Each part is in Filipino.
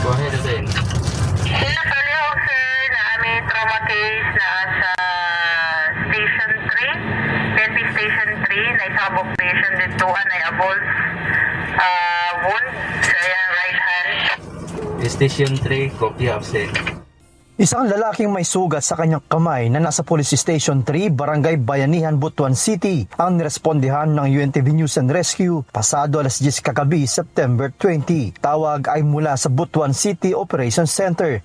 Go ahead, Asen. Sila kaliho, sir, na aming trauma case na sa Station 3, PNP Station 3, na isabog patient dito, na abol wound sa right hand. Station 3, copy absent. Isang lalaking may sugat sa kanyang kamay na nasa Police Station 3, Barangay Bayanihan, Butuan City ang nirespondihan ng UNTV News and Rescue pasado alas 10 kagabi, September 20. Tawag ay mula sa Butuan City Operations Center.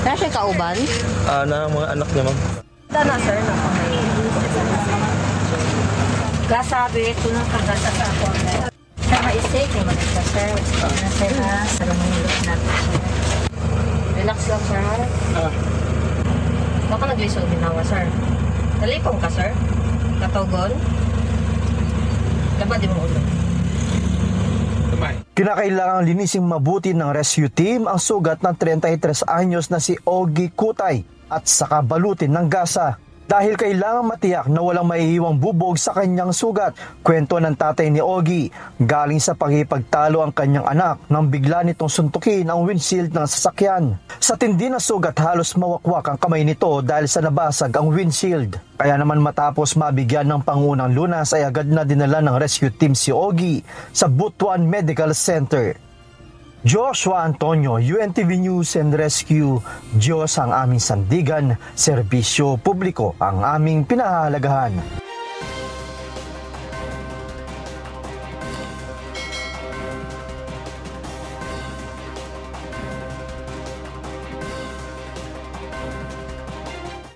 Kaya siya kauban? Na mga anak niya, ma'am. Dana, sir, na kamay. Gasabi, ito ng kagasa sa ako. Sa maisik, may manita, sir. Na, sir, na. Sa lumilot natin, sir. Relax lang, sir. Baka naglisod ginawa, sir. Nalipong ka, sir? Katogon? Labad din mo ulo. Kinakailangang linising mabuti ng rescue team ang sugat ng 33 anyos na si Ogie Kutay at saka balutin ng gasa. Dahil kailangan matiyak na walang maiiwang bubog sa kanyang sugat. Kwento ng tatay ni Ogie, galing sa paghipagtalo ang kanyang anak nang bigla nitong suntukin ang windshield ng sasakyan. Sa tindi na sugat, halos mawakwak ang kamay nito dahil sa nabasag ang windshield. Kaya naman matapos mabigyan ng pangunang lunas ay agad na dinala ng rescue team si Ogie sa Butuan Medical Center. Joshua Antonio, UNTV News and Rescue. Diyos ang aming sandigan, serbisyo publiko ang aming pinahahalagahan.